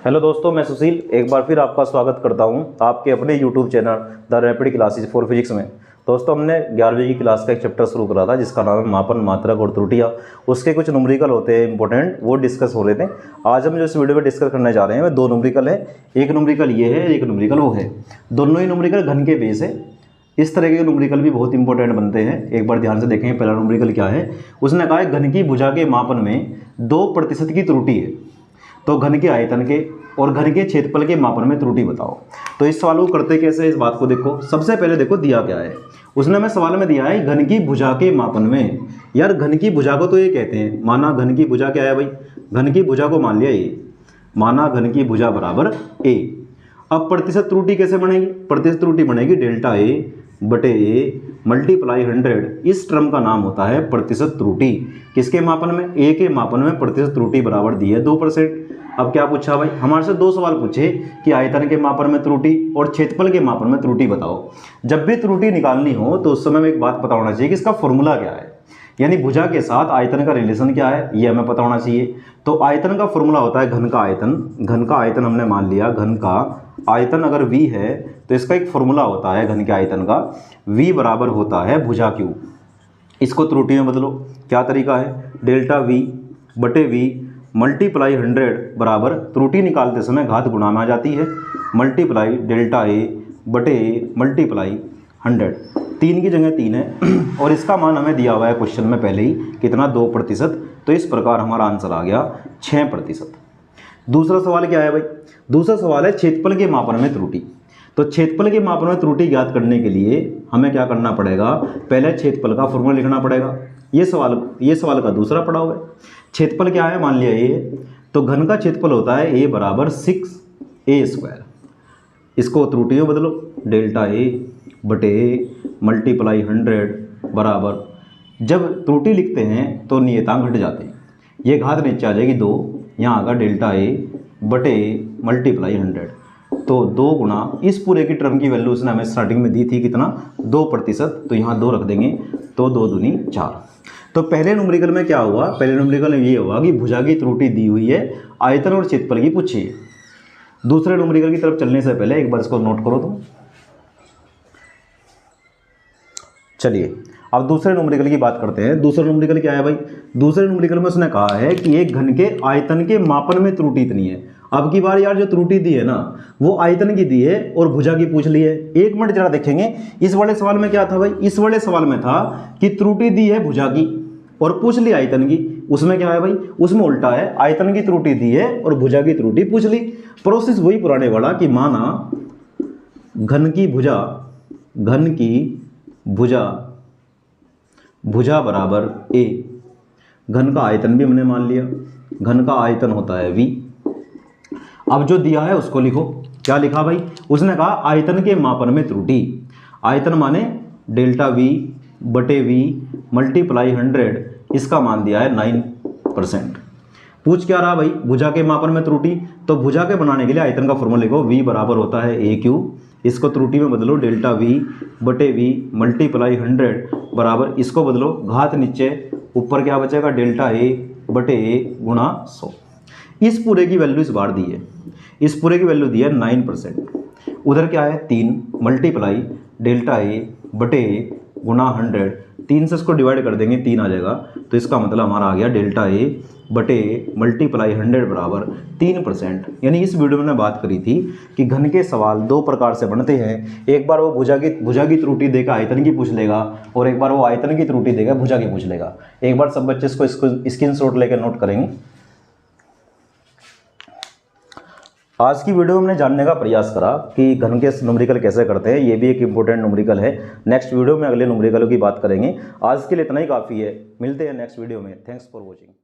Hello दोस्तों, मैं सुशील एक बार फिर आपका स्वागत करता हूं आपके अपने YouTube channel the rapid classes for physics में। दोस्तों, हमने 11वीं की क्लास का एक चैप्टर शुरू करा था जिसका नाम है मापन, मात्रक और त्रुटियां। उसके कुछ न्यूमेरिकल होते हैं इंपॉर्टेंट, वो डिस्कस हो रहे थे। आज हम जो इस वीडियो में डिस्कस करने जा रहे हैं वह दो न्यूमेरिकल है। एक न्यूमेरिकल ये है, एक न्यूमेरिकल वो है। दोनों ही न्यूमेरिकल घन के बेस है। इस तरह के न्यूमेरिकल भी बहुत इंपॉर्टेंट बनते हैं। एक बार ध्यान से देखें, पहला न्यूमेरिकल क्या है। उसने कहा है घन की भुजा के मापन में 2% की त्रुटि है, तो घन के आयतन के और घन के क्षेत्रफल के मापन में त्रुटि बताओ। तो इस सवाल को करते कैसे, इस बात को देखो। सबसे पहले देखो दिया क्या है। उसने हमें सवाल में दिया है घन की भुजा के मापन में। यार घन की भुजा को तो ये कहते हैं, माना घन की भुजा क्या है भाई, घन की भुजा को मान लिया ए, माना घन की भुजा बराबर ए। अब प्रतिशत त्रुटि कैसे बनेगी, प्रतिशत त्रुटि बनेगी डेल्टा ए बटे ए मल्टीप्लाई 100। इस टर्म का नाम होता है प्रतिशत त्रुटि। किसके मापन में, ए के मापन में प्रतिशत त्रुटि बराबर दी है 2%। अब क्या पूछा भाई, हमारे से दो सवाल पूछे कि आयतन के मापन में त्रुटि और क्षेत्रफल के मापन में त्रुटि बताओ। जब भी त्रुटि निकालनी हो तो उस समय में एक बात पता होना चाहिए कि इसका फॉर्मूला क्या है, यानी भुजा के साथ आयतन का रिलेशन क्या है, ये हमें पता होना चाहिए। तो आयतन का फॉर्मूला होता है घन का आयतन। घन का आयतन हमने मान लिया, घन का आयतन अगर v है तो इसका एक फॉर्मूला होता है घन के आयतन का, v बराबर होता है भुजा क्यू। इसको त्रुटि में बदलो, क्या तरीका है, डेल्टा v बटे v मल्टीप्लाई 100 बराबर, त्रुटि निकालते समय घात गुणा में आ जाती है, मल्टीप्लाई डेल्टा ए बटे ए मल्टीप्लाई 100। 3 की जगह 3 है और इसका मान हमें दिया हुआ है क्वेश्चन में पहले ही, कितना 2%। तो इस प्रकार हमारा आंसर आ गया 6%। दूसरा सवाल क्या है भाई, दूसरा सवाल है क्षेत्रफल के मापन में त्रुटि। तो क्षेत्रफल के मापन में त्रुटि ज्ञात करने के लिए हमें क्या करना पड़ेगा, पहले क्षेत्रफल का फॉर्मूला लिखना पड़ेगा। ये सवाल का दूसरा पड़ाव है। क्षेत्रफल क्या है, मान लिया ए, तो घन का क्षेत्रफल होता है ए बराबर 6a²। इसको त्रुटि में बदलो, डेल्टा ए बटे ए मल्टीप्लाई 100 बराबर, जब त्रुटि लिखते हैं तो नियतांक घट जाते हैं, ये घात नीचे आ जाएगी 2, यहाँ आगा डेल्टा ए बटे ए मल्टीप्लाई 100। तो 2 गुणा इस पूरे की टर्म की वैल्यू उसने हमें स्टार्टिंग में दी थी कितना, 2%। तो यहाँ 2 रख देंगे, तो 2 दूनी 4। तो पहले न्यूमेरिकल में क्या हुआ, पहले न्यूमेरिकल में ये हुआ कि भुजा की त्रुटि दी हुई है, आयतन और क्षेत्रफल की पूछी है। दूसरे न्यूमेरिकल की तरफ चलने से पहले एक बार इसको नोट करो तुम। चलिए अब दूसरे न्यूमेरिकल की बात करते हैं। दूसरा न्यूमेरिकल क्या है भाई, दूसरे न्यूमेरिकल में उसने कहा है कि एक घन के आयतन के मापन में त्रुटि इतनी है। अब की बार यार जो त्रुटि दी है ना वो आयतन की दी है और भुजा की पूछ ली है। एक मिनट जरा देखेंगे, इस वाले सवाल में क्या था भाई, इस वाले सवाल में था कि त्रुटि दी है भुजा की और पूछ ली आयतन की। उसमें क्या है भाई, उसमें उल्टा है, आयतन की त्रुटि दी है और भुजा की त्रुटि पूछ ली। प्रोसेस वही पुराने वाला कि माना घन की भुजा बराबर ए, घन का आयतन भी हमने मान लिया, घन का आयतन होता है v। अब जो दिया है उसको लिखो, क्या लिखा भाई, उसने कहा आयतन के मापन में त्रुटि। आयतन माने डेल्टा v बटे v मल्टीप्लाई 100, इसका मान दिया है 9%। पूछ क्या रहा भाई, भुजा के मापन में त्रुटि। तो भुजा के बनाने के लिए आयतन का फॉर्मूला लिखो, v बराबर होता है a क्यूब, इसको त्रुटि में बदलो, डेल्टा v बटे v मल्टीप्लाई 100 बराबर, इसको बदलो घात नीचे, ऊपर क्या बचेगा, डेल्टा a बटे a गुणा 100। इस पूरे की वैल्यू इस बार दी है, इस पूरे की वैल्यू दी है 9%। उधर क्या है 3 मल्टीप्लाई डेल्टा a बटे a गुणा 100। 3 से इसको डिवाइड कर देंगे, 3 आ जाएगा। तो इसका मतलब हमारा आ गया डेल्टा a बटे मल्टीप्लाई 100 बराबर 3%। यानी इस वीडियो में मैंने बात करी थी कि घन के सवाल दो प्रकार से बनते हैं। एक बार वो भुजा की त्रुटि देकर आयतन की पूछ लेगा और एक बार वो आयतन की त्रुटि देकर भुजा की पूछ लेगा। एक बार सब बच्चे इसको स्क्रीनशॉट लेकर नोट करेंगे। आज की वीडियो में हमने जानने का प्रयास करा कि घन के न्यूमेरिकल कैसे करते हैं, ये भी एक इंपॉर्टेंट न्यूमेरिकल है। नेक्स्ट वीडियो में अगले न्यूमेरिकलों की बात करेंगे। आज के लिए इतना ही काफ़ी है, मिलते हैं नेक्स्ट वीडियो में। Thanks for watching.